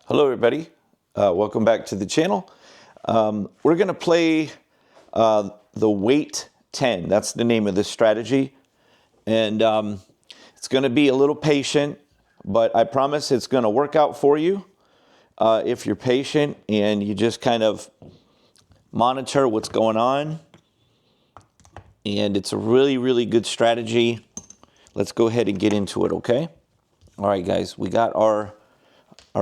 Hello everybody, welcome back to the channel. We're going to play the weight 10. That's the name of this strategy. And it's going to be a little patient, but I promise it's going to work out for you if you're patient and you just kind of monitor what's going on. And it's a really, really good strategy. Let's go ahead and get into it, okay? All right, guys, we got our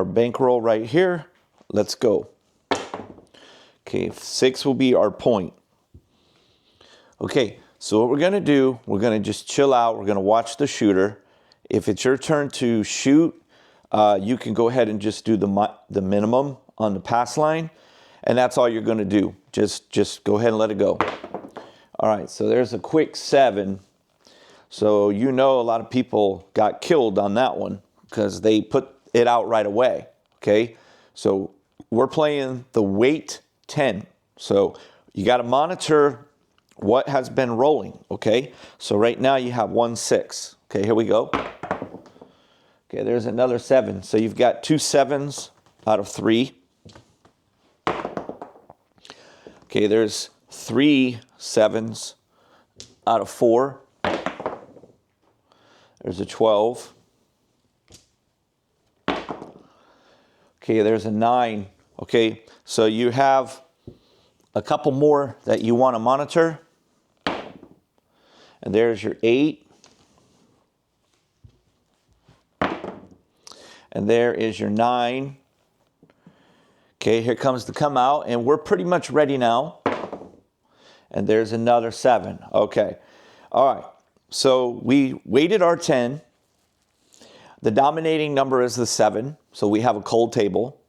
bankroll right here. Let's go. Okay, 6 will be our point. Okay, so what we're going to do, we're going to just chill out. We're going to watch the shooter. If it's your turn to shoot, you can go ahead and just do the minimum on the pass line, and that's all you're going to do. Just go ahead and let it go. All right, so there's a quick 7. So you know a lot of people got killed on that one because they put it out right away. Okay, so we're playing the weight 10. So you got to monitor what has been rolling. Okay, so right now you have 1 6. Okay, here we go. Okay, there's another 7. So you've got 2 7s out of 3. Okay, there's 3 7s out of 4. There's a 12. Okay, there's a 9. Okay, so you have a couple more that you want to monitor. And there's your 8. And there is your 9. Okay, here comes the come out, and we're pretty much ready now. And there's another 7. Okay, all right. So we weighted our 10. The dominating number is the 7. So we have a cold table.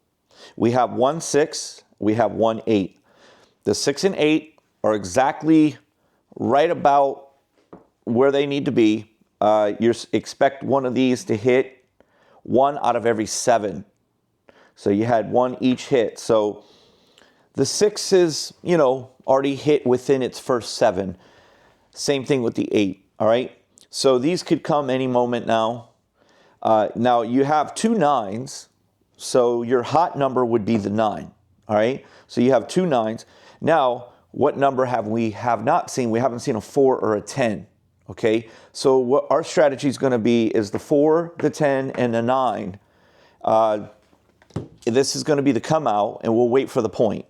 We have 1 6. We have 1 8. The 6 and 8 are exactly right about where they need to be. You expect one of these to hit 1 out of every 7. So you had 1 each hit. So the 6 is, already hit within its first 7. Same thing with the 8. All right. So these could come any moment now. Now you have 2 9s. So your hot number would be the 9. All right. So you have 2 9s. Now, what number have we not seen? We haven't seen a 4 or a 10. Okay. So what our strategy is going to be is the 4, the 10, and the 9. This is going to be the come out, and we'll wait for the point.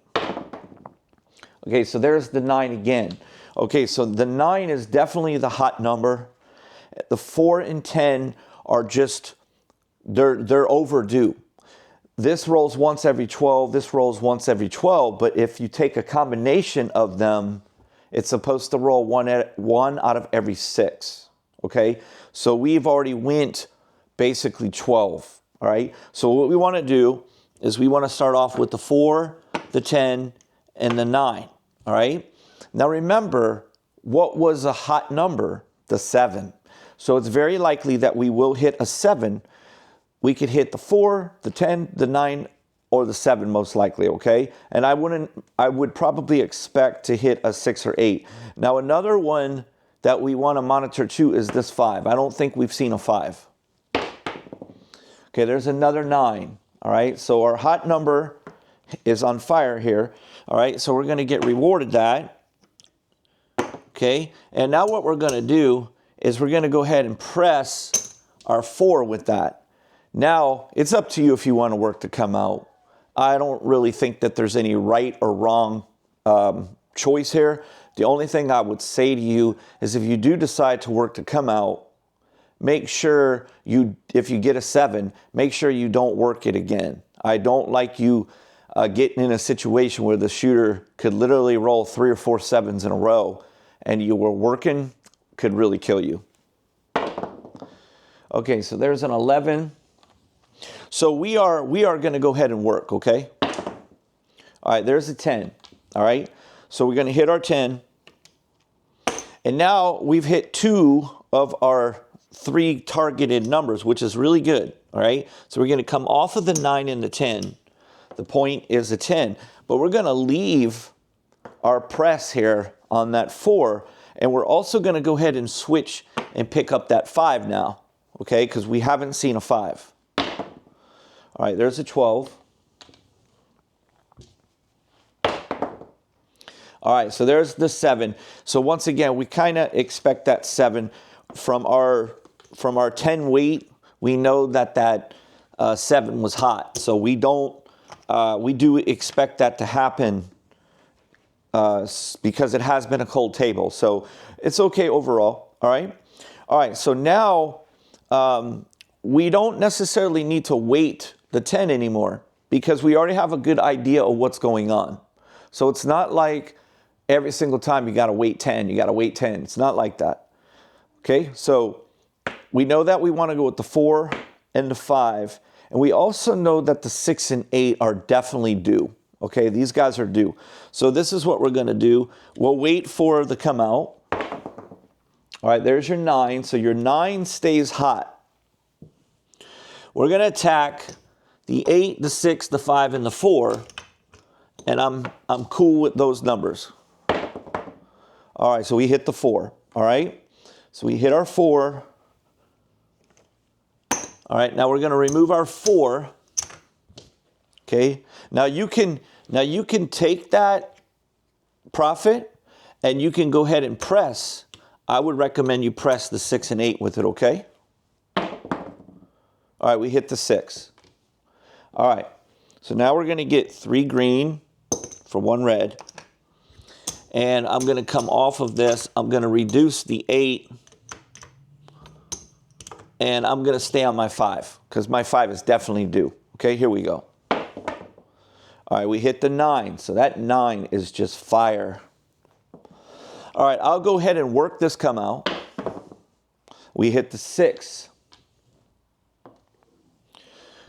Okay. So there's the 9 again. Okay, so the 9 is definitely the hot number. The 4 and 10 are just, they're overdue. This rolls once every 12, this rolls once every 12, but if you take a combination of them, it's supposed to roll one out of every 6, okay? So we've already went basically 12, all right? So what we want to do is we want to start off with the 4, the 10, and the 9, all right? Now remember, what was a hot number? The 7. So it's very likely that we will hit a 7. We could hit the 4, the 10, the 9, or the 7 most likely, okay? And I would probably expect to hit a 6 or 8. Now another one that we want to monitor too is this 5. I don't think we've seen a 5. Okay, there's another 9, all right? So our hot number is on fire here, all right? So we're going to get rewarded that. Okay, and now what we're going to do is we're going to go ahead and press our 4 with that. Now, it's up to you if you want to work to come out. I don't really think that there's any right or wrong choice here. The only thing I would say to you is if you do decide to work to come out, make sure if you get a 7, make sure you don't work it again. I don't like you getting in a situation where the shooter could literally roll 3 or 4 7s in a row and you were working, could really kill you. Okay, so there's an 11. So we are going to go ahead and work, okay? All right, there's a 10, all right? So we're going to hit our 10. And now we've hit 2 of our 3 targeted numbers, which is really good, all right? So we're going to come off of the 9 and the 10. The point is a 10. But we're going to leave our press here on that 4, and we're also going to go ahead and switch and pick up that 5 now, okay, because we haven't seen a 5. All All right, there's a 12. All right, so there's the 7. So once again, we kind of expect that 7 from our 10 weight. We know that 7 was hot, so we do expect that to happen because it has been a cold table. So it's okay overall. All right. So now we don't necessarily need to weight the 10 anymore because we already have a good idea of what's going on. So it's not like every single time you got to weight 10, you got to weight 10. It's not like that. Okay, so we know that we want to go with the 4 and the 5. And we also know that the 6 and 8 are definitely due. Okay, these guys are due. So this is what we're going to do. We'll wait for the come out. All right, there's your 9. So your 9 stays hot. We're going to attack the 8, the 6, the 5, and the 4. And I'm cool with those numbers. All right, so we hit the 4. All right, so we hit our 4. All right, now we're going to remove our 4. Okay, now you can take that profit and you can go ahead and press. I would recommend you press the 6 and 8 with it, okay? All right, we hit the 6. All right, so now we're going to get 3 green for 1 red. And I'm going to come off of this. I'm going to reduce the 8. And I'm going to stay on my 5 because my 5 is definitely due. Okay, here we go. All right, we hit the 9. So that 9 is just fire. All right, I'll go ahead and work this come out. We hit the 6.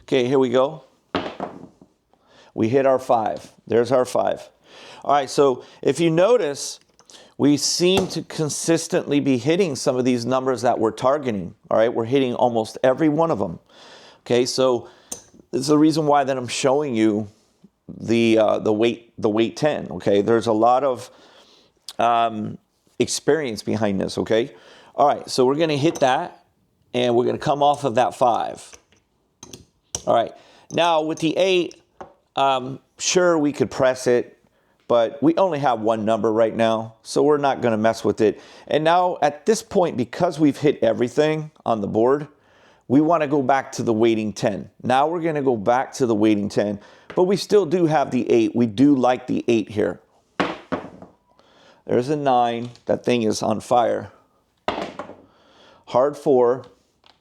Okay, here we go. We hit our 5. There's our 5. All right, so if you notice, we seem to consistently be hitting some of these numbers that we're targeting. All right, we're hitting almost every one of them. Okay, so this is the reason why that I'm showing you the weight 10. Okay, there's a lot of experience behind this. Okay, all right, so we're going to hit that, and we're going to come off of that 5. All right, now with the 8, sure we could press it. But we only have one number right now, so we're not going to mess with it. And now at this point, because we've hit everything on the board, we want to go back to the weighting 10. Now we're going to go back to the weighting 10, but we still do have the 8. We do like the 8 here. There's a 9. That thing is on fire. Hard 4.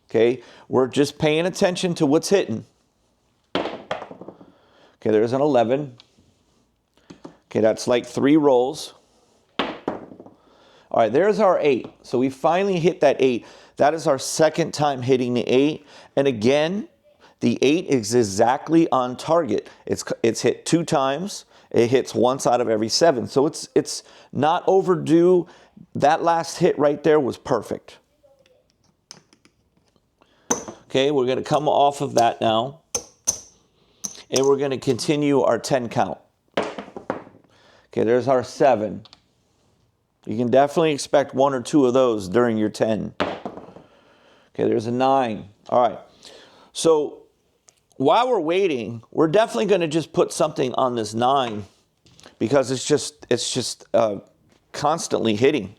Okay, we're just paying attention to what's hitting. Okay, there's an 11. Okay, that's like 3 rolls. All right, there's our 8. So we finally hit that 8. That is our second time hitting the 8. And again, the 8 is exactly on target. It's hit 2 times. It hits once out of every 7. So it's not overdue. That last hit right there was perfect. Okay, we're going to come off of that now. And we're going to continue our 10 count. Okay, there's our 7. You can definitely expect 1 or 2 of those during your 10. Okay, there's a 9. All right. So while we're waiting, we're definitely going to just put something on this 9 because it's just constantly hitting.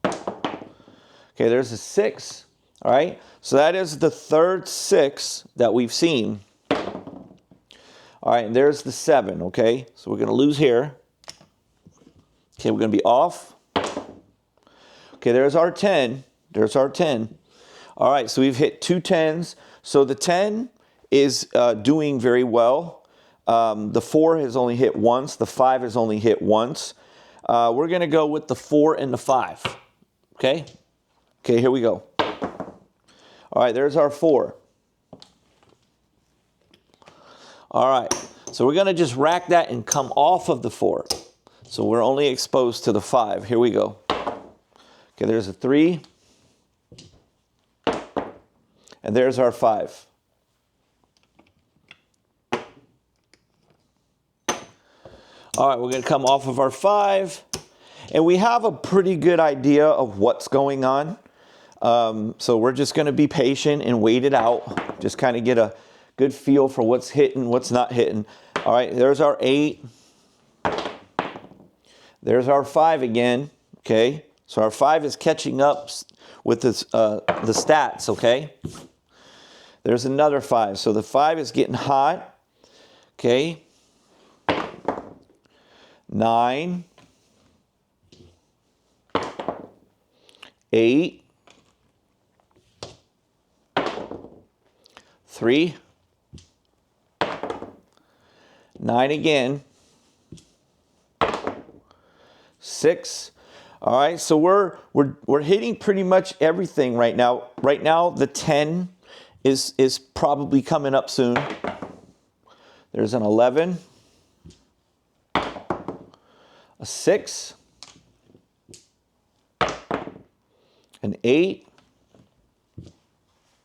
Okay, there's a 6. All right. So that is the third 6 that we've seen. All right, and there's the 7. Okay, so we're going to lose here. Okay, we're going to be off. Okay, there's our 10. There's our 10. All right, so we've hit 2 10s. So the 10 is doing very well. The 4 has only hit once. The 5 has only hit once. We're going to go with the 4 and the 5. Okay? Okay, here we go. All right, there's our 4. All right, so we're going to just rack that and come off of the 4. So we're only exposed to the 5. Here we go. Okay, there's a 3. And there's our 5. All right, we're going to come off of our 5. And we have a pretty good idea of what's going on. So we're just going to be patient and wait it out. Just kind of get good feel for what's hitting, what's not hitting. All right, there's our 8. There's our 5 again, okay? So our 5 is catching up with this, the stats, okay? There's another 5. So the 5 is getting hot, okay? 9, 8, 3, 9 again, 6. All right, so we're hitting pretty much everything right now. Right now, the 10 is probably coming up soon. There's an 11, a 6, an 8,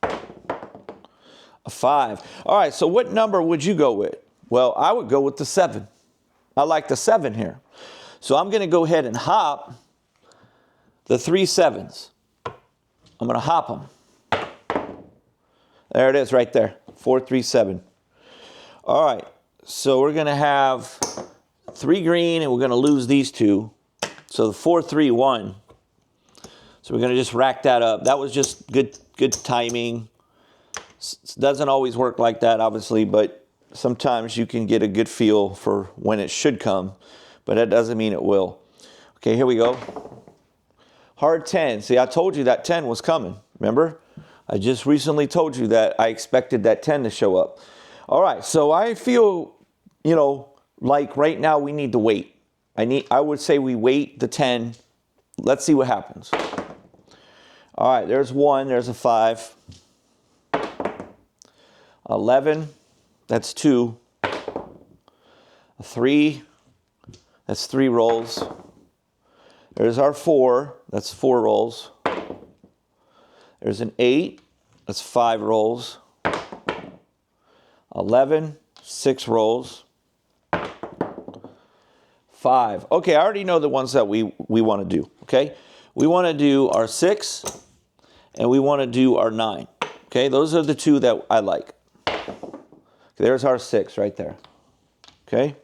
a 5. All right, so what number would you go with? Well, I would go with the 7. I like the 7 here. So I'm going to go ahead and hop the 3 7s. I'm going to hop them. There it is right there, 4, 3, 7. All right, so we're going to have 3 green, and we're going to lose these 2. So the 4, 3, 1. So we're going to just rack that up. That was just good timing. Doesn't always work like that, obviously, but sometimes you can get a good feel for when it should come, but that doesn't mean it will. Okay, here we go. Hard 10. See, I told you that 10 was coming. Remember? I just recently told you that I expected that 10 to show up. All right, so I feel, like right now we need to wait. I would say we wait the 10. Let's see what happens. All right, there's 1, there's a 5. 11, that's 2. A 3, that's 3 rolls. There's our 4, that's 4 rolls. There's an 8, that's 5 rolls. 11, 6 rolls. 5. Okay, I already know the ones that we want to do, okay? We want to do our 6, and we want to do our 9. Okay, those are the 2 that I like. There's our 6 right there. Okay?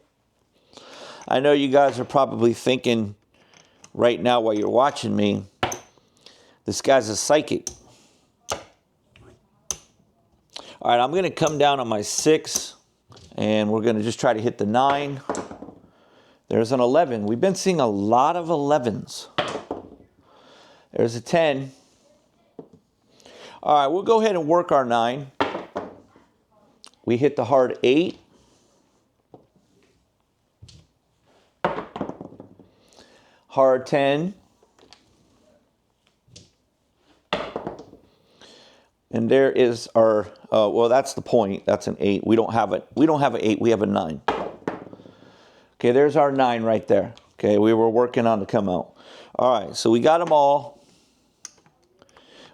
I know you guys are probably thinking right now while you're watching me, this guy's a psychic. All right, I'm going to come down on my 6, and we're going to just try to hit the 9. There's an 11. We've been seeing a lot of 11s. There's a 10. All right, we'll go ahead and work our 9. We hit the hard 8. Hard 10. And there is our, well, that's the point. That's an 8. We don't have it. We don't have an 8. We have a 9. Okay, there's our 9 right there. Okay, we were working on to come out. All right, so we got them all.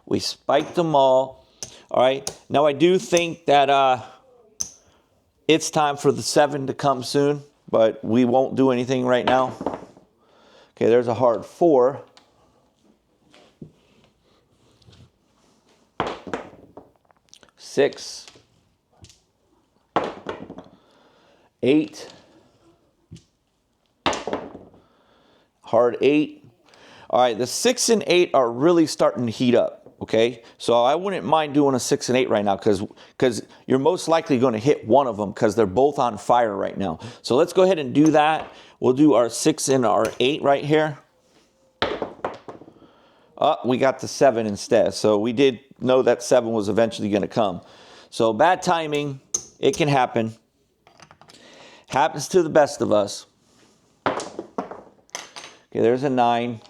We spiked them all. All right, now I do think that it's time for the 7 to come soon, but we won't do anything right now. Okay, there's a hard 4. 6. 8. Hard 8. All right, the 6 and 8 are really starting to heat up. Okay, so I wouldn't mind doing a 6 and 8 right now because you're most likely going to hit one of them because they're both on fire right now. So let's go ahead and do that. We'll do our 6 and our 8 right here. We got the 7 instead. So we did know that 7 was eventually going to come. So bad timing. It can happen. Happens to the best of us. Okay, there's a 9.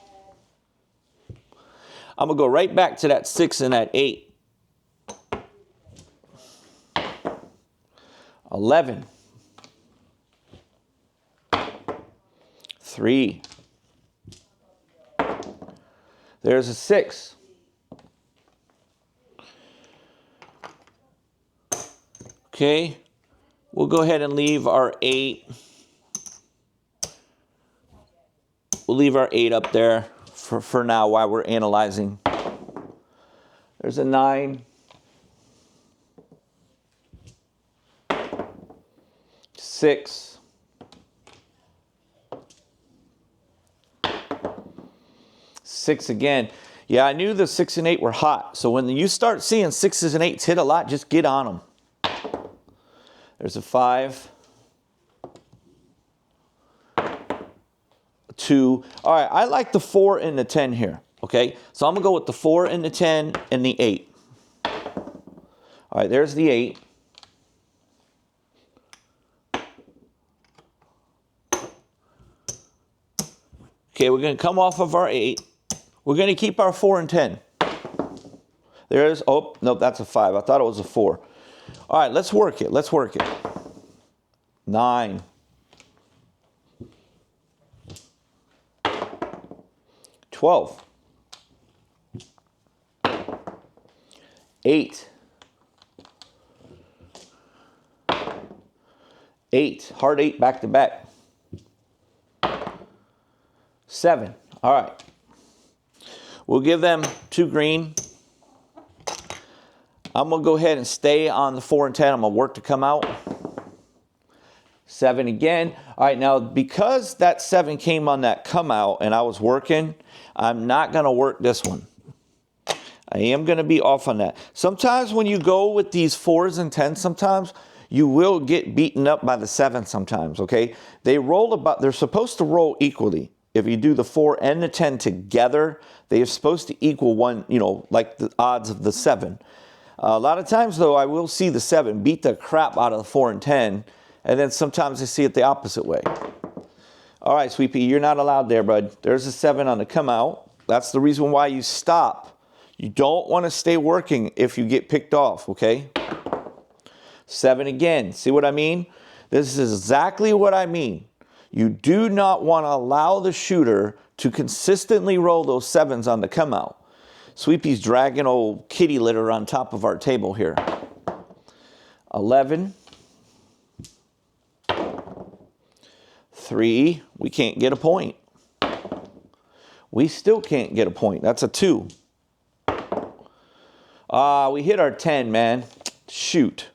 I'm going to go right back to that 6 and that 8. 11. 3. There's a 6. Okay. We'll go ahead and leave our 8. We'll leave our 8 up there for now while we're analyzing. There's a 9. 6, 6 again. Yeah, I knew the 6 and 8 were hot. So when you start seeing 6s and 8s hit a lot, just get on them. There's a 5, 2. All right, I like the 4 and the 10 here. Okay, so I'm gonna go with the 4 and the 10 and the 8. All right, there's the 8. Okay, we're going to come off of our 8. We're going to keep our 4 and 10. There's, oh, no, that's a 5. I thought it was a 4. All right, let's work it. Let's work it. 9. 12. 8. 8. Hard 8 back to back. 7. All right. We'll give them 2 green. I'm going to go ahead and stay on the 4 and 10. I'm going to work to come out. 7 again. All right, now because that 7 came on that come out and I was working, I'm not going to work this one. I am going to be off on that. Sometimes when you go with these 4s and 10s, sometimes you will get beaten up by the 7 sometimes, okay? They roll about, they're supposed to roll equally. If you do the 4 and the 10 together, they are supposed to equal one, you know, like the odds of the 7. A lot of times, though, I will see the 7 beat the crap out of the 4 and 10, and then sometimes I see it the opposite way. All right, Sweet Pea, you're not allowed there, bud. There's a 7 on the come out. That's the reason why you stop. You don't want to stay working if you get picked off, okay? 7 again. See what I mean? This is exactly what I mean. You do not want to allow the shooter to consistently roll those 7s on the come out. Sweet Pea's dragging old kitty litter on top of our table here. 11. 3. We can't get a point. We still can't get a point. That's a 2. We hit our 10, man. Shoot.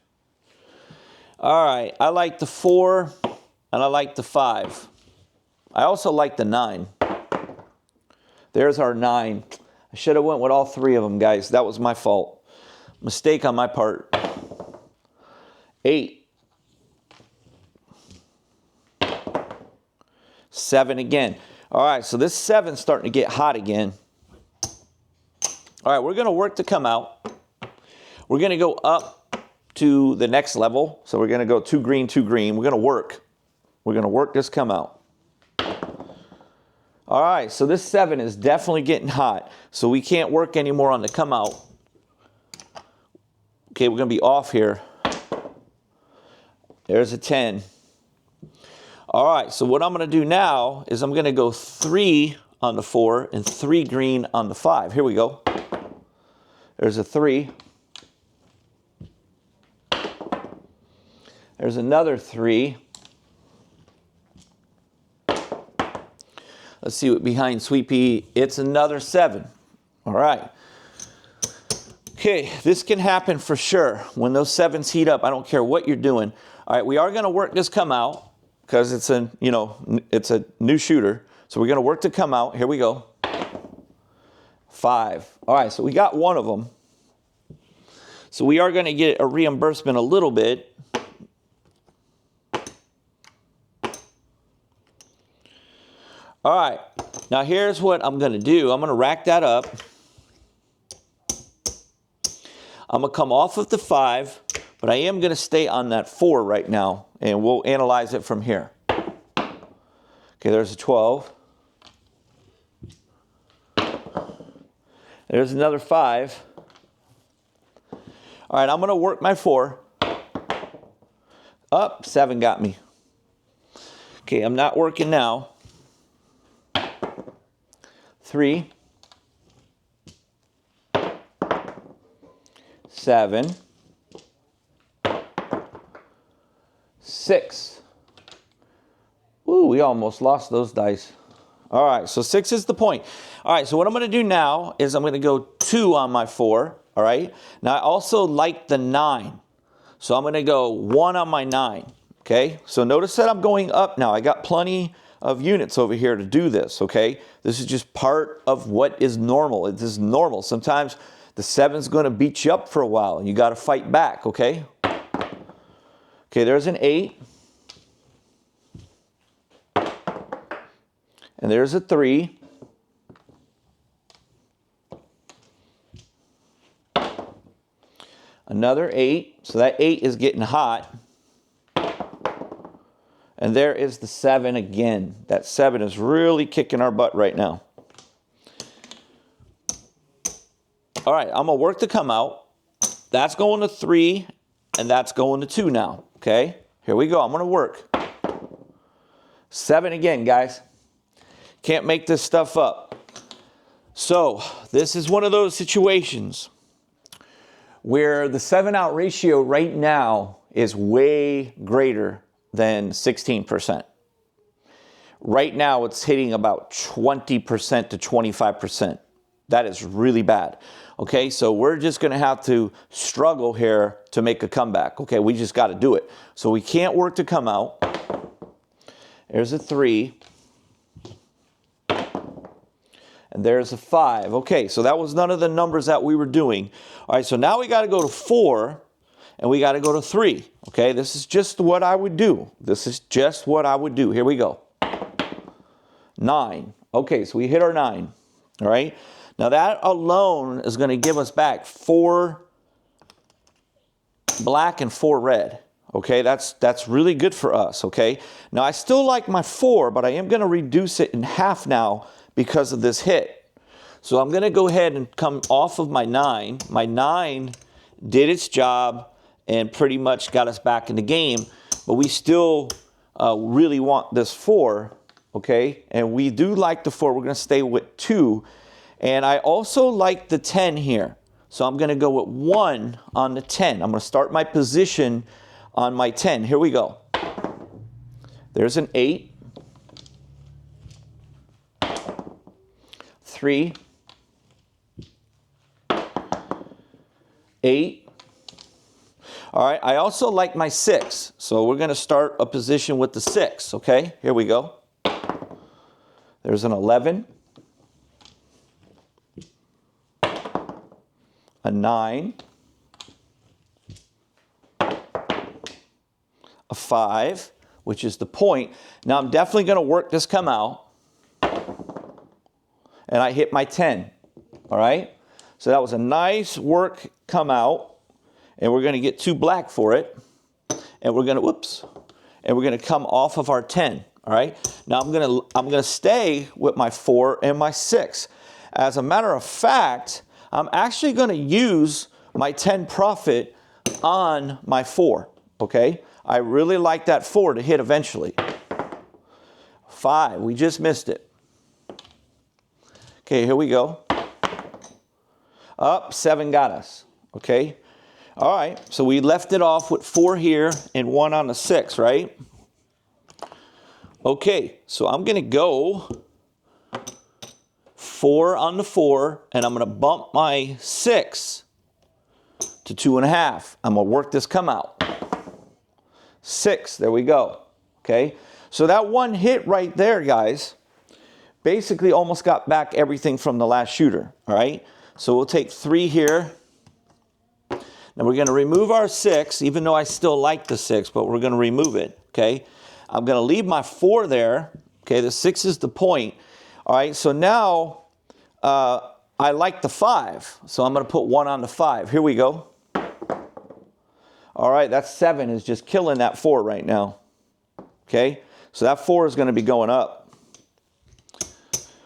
All right. I like the 4 and I like the 5. I also like the 9. There's our 9. I should have went with all 3 of them, guys. That was my fault. Mistake on my part. 8. 7 again. All right, so this 7's starting to get hot again. All right, we're going to work to come out. We're going to go up to the next level. So we're going to go 2 green, 2 green. We're going to work. We're going to work this come out. All right, so this 7 is definitely getting hot. So we can't work anymore on the come out. Okay, we're going to be off here. There's a 10. All right, so what I'm going to do now is I'm going to go 3 on the 4 and 3 green on the 5. Here we go. There's a 3. There's another 3. Let's see what behind Sweet Pea. It's another 7. All right. Okay, this can happen for sure. When those 7s heat up, I don't care what you're doing. All right, we are going to work this come out because it's a, you know, it's a new shooter. So we're going to work to come out. Here we go. 5. All right, so we got one of them. So we are going to get a reimbursement a little bit. All right, now here's what I'm going to do. I'm going to rack that up. I'm going to come off of the 5, but I am going to stay on that 4 right now, and we'll analyze it from here. Okay, there's a 12. There's another 5. All right, I'm going to work my 4. Up, 7 got me. Okay, I'm not working now. 3, 7, 6. Ooh, we almost lost those dice. All right, so 6 is the point. All right, so what I'm going to do now is I'm going to go 2 on my 4. All right. Now I also like the 9, so I'm going to go 1 on my 9. Okay, so notice that I'm going up now. I got plenty of units over here to do this, okay? This is just part of what is normal. This is normal. Sometimes the 7's going to beat you up for a while, and you got to fight back, okay? Okay, there's an 8. And there's a 3. Another 8. So that 8 is getting hot. And there is the 7 again. That 7 is really kicking our butt right now. All right, I'm going to work to come out. That's going to 3, and that's going to 2 now. Okay, here we go. I'm going to work. 7 again, guys. Can't make this stuff up. So this is one of those situations where the 7-out ratio right now is way greater than 16%. Right now it's hitting about 20% to 25%. That is really bad. Okay, so we're just going to have to struggle here to make a comeback. Okay, we just got to do it. So we can't work to come out. There's a 3. And there's a 5. Okay, so that was none of the numbers that we were doing. All right, so now we got to go to 4. And we got to go to 3. Okay, this is just what I would do. This is just what I would do. Here we go. 9. Okay, so we hit our 9. All right. Now that alone is going to give us back 4 black and 4 red. Okay, that's really good for us. Okay. Now I still like my 4, but I am going to reduce it in half now because of this hit. So I'm going to go ahead and come off of my 9. My 9 did its job and pretty much got us back in the game, but we still really want this 4, okay? And we do like the 4. We're going to stay with 2. And I also like the 10 here. So I'm going to go with 1 on the 10. I'm going to start my position on my 10. Here we go. There's an 8. 3. 8. All right, I also like my 6. So we're going to start a position with the 6, okay? Here we go. There's an 11. A 9. A 5, which is the point. Now I'm definitely going to work this come out. And I hit my 10. All right? So that was a nice work come out. And we're going to get 2 black for it. And we're going to, whoops. And we're going to come off of our 10. All right? Now I'm going to stay with my 4 and my 6. As a matter of fact, I'm actually going to use my 10 profit on my 4. Okay? I really like that 4 to hit eventually. 5. We just missed it. Okay, here we go. Up, 7 got us. Okay? All right, so we left it off with 4 here and 1 on the 6, right? Okay, so I'm going to go 4 on the 4, and I'm going to bump my 6 to 2.5. I'm going to work this come out. 6, there we go. Okay, so that one hit right there, guys, basically almost got back everything from the last shooter, all right? So we'll take 3 here. Now we're going to remove our 6, even though I still like the 6, but we're going to remove it, okay? I'm going to leave my 4 there, okay? The 6 is the point, all right? So now I like the 5, so I'm going to put 1 on the 5. Here we go. All right, that 7 is just killing that 4 right now, okay? So that 4 is going to be going up.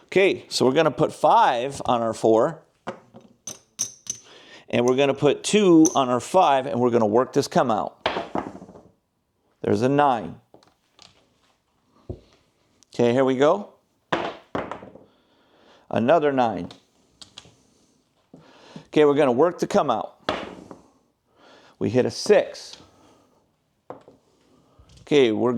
Okay, so we're going to put 5 on our 4. And we're going to put 2 on our 5, and we're going to work this come out. There's a 9. Okay, here we go. Another 9. Okay, we're going to work to come out. We hit a 6. Okay, we're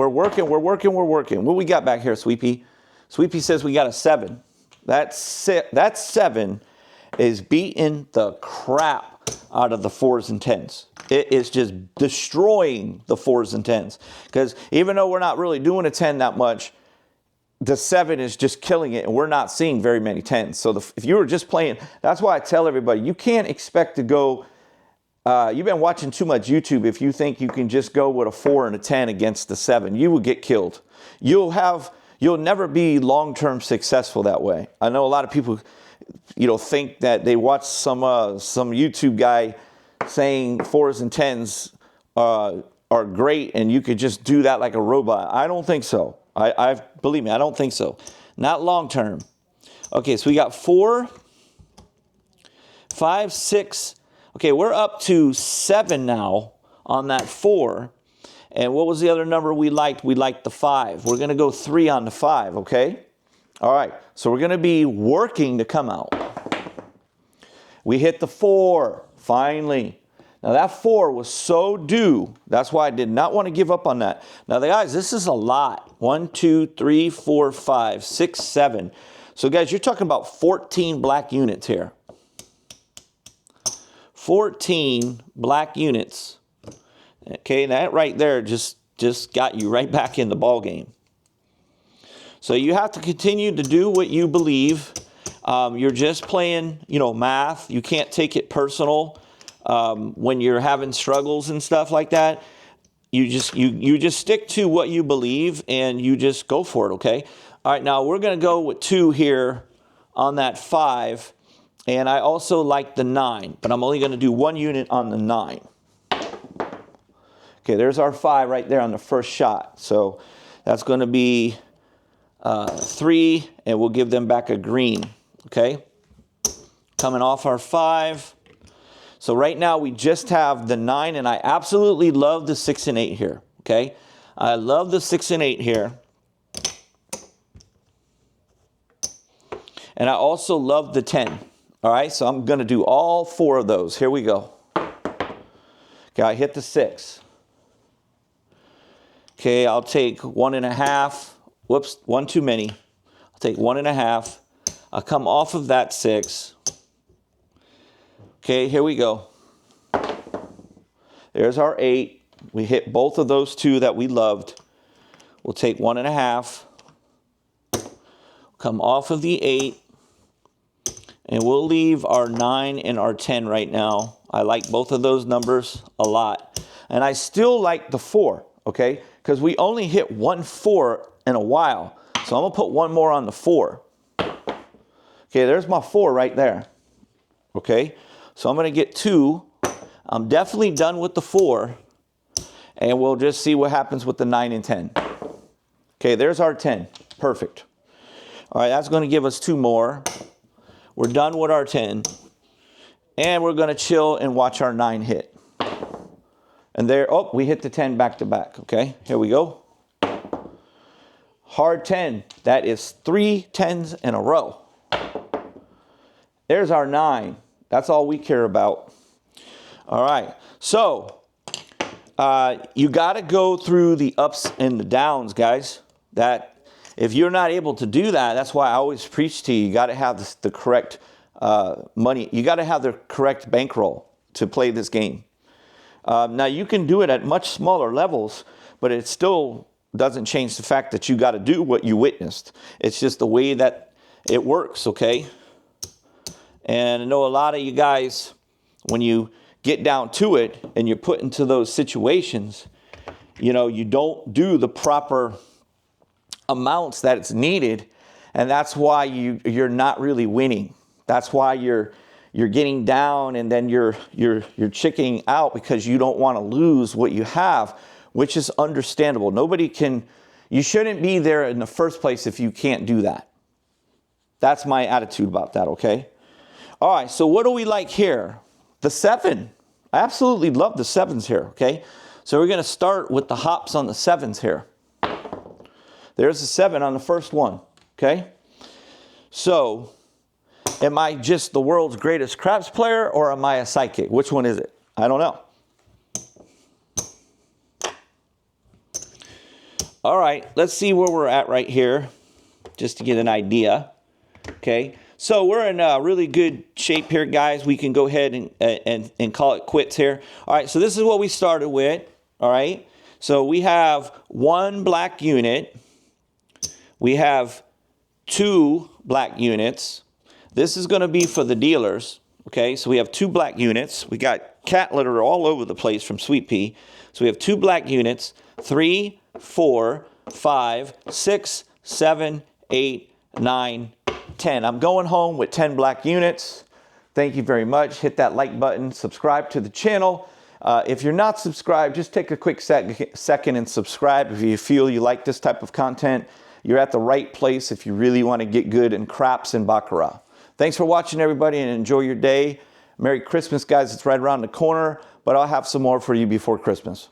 working. What we got back here, Sweepy? Sweepy says we got a 7. That 7 is beating the crap out of the 4s and 10s. It is just destroying the 4s and 10s. Because even though we're not really doing a 10 that much, the 7 is just killing it, and we're not seeing very many 10s. So if you were just playing, that's why I tell everybody, you can't expect to go, you've been watching too much YouTube if you think you can just go with a 4 and a 10 against the 7. You will get killed. You'll never be long-term successful that way. I know a lot of people, think that they watch some YouTube guy saying 4s and 10s are great and you could just do that like a robot. I don't think so. Believe me, I don't think so. Not long term. Okay, so we got 4, 5, 6. Okay, we're up to 7 now on that 4. And what was the other number we liked? We liked the 5. We're going to go 3 on the 5, okay? All right, so we're going to be working to come out. We hit the 4, finally. Now that 4 was so due. That's why I did not want to give up on that. Now, guys, this is a lot. 1, 2, 3, 4, 5, 6, 7. So, guys, you're talking about 14 black units here. 14 black units. Okay, that right there just got you right back in the ball game. So you have to continue to do what you believe. You're just playing, math. You can't take it personal. When you're having struggles and stuff like that, you just stick to what you believe and you just go for it, okay? All right, now we're going to go with 2 here on that 5, and I also like the 9, but I'm only going to do 1 unit on the 9. Okay, there's our 5 right there on the first shot. So that's going to be 3, and we'll give them back a green, okay? Coming off our 5. So right now we just have the 9, and I absolutely love the 6 and 8 here, okay? I love the 6 and 8 here. And I also love the 10, all right? So I'm going to do all 4 of those. Here we go. Okay, I hit the 6. Okay, I'll take 1.5. Whoops, 1 too many. I'll take 1.5. I'll come off of that 6. Okay, here we go. There's our 8. We hit both of those 2 that we loved. We'll take 1.5. Come off of the 8. And we'll leave our 9 and our 10 right now. I like both of those numbers a lot. And I still like the 4, okay? Because we only hit 1 4 in a while. So I'm going to put 1 more on the 4. Okay, there's my 4 right there. Okay, so I'm going to get 2. I'm definitely done with the 4. And we'll just see what happens with the 9 and 10. Okay, there's our 10. Perfect. All right, that's going to give us 2 more. We're done with our 10. And we're going to chill and watch our 9 hit. And there, oh, we hit the 10 back to back. Okay, here we go. Hard 10. That is 3 10s in a row. There's our 9. That's all we care about. All right. So, you got to go through the ups and the downs, guys. That if you're not able to do that, that's why I always preach to you. You got to have the correct money. You got to have the correct bankroll to play this game. Now, you can do it at much smaller levels, but it still doesn't change the fact that you got to do what you witnessed. It's just the way that it works, okay? And I know a lot of you guys, when you get down to it and you're put into those situations, you don't do the proper amounts that it's needed, and that's why you're not really winning. That's why you're getting down, and then you're chickening out because you don't want to lose what you have, which is understandable. You shouldn't be there in the first place if you can't do that. That's my attitude about that, okay? All right, so what do we like here? The 7. I absolutely love the 7s here, okay? So we're going to start with the hops on the 7s here. There's a 7 on the first one, okay? So, am I just the world's greatest craps player, or am I a psychic? Which one is it? I don't know. All right, let's see where we're at right here, just to get an idea, okay? So we're in really good shape here, guys. We can go ahead and call it quits here. All right, so this is what we started with. All right, so we have one black unit. We have two black units. This is going to be for the dealers. Okay, so we have two black units. We got cat litter all over the place from Sweet Pea. So we have two black units, 3, 4, 5, 6, 7, 8, 9, 10. I'm going home with 10 black units. Thank you very much. Hit that like button, subscribe to the channel. If you're not subscribed, just take a quick second and subscribe. If you feel you like this type of content, you're at the right place if you really want to get good in craps and baccarat. Thanks for watching, everybody, and enjoy your day. Merry Christmas, guys. It's right around the corner, but I'll have some more for you before Christmas.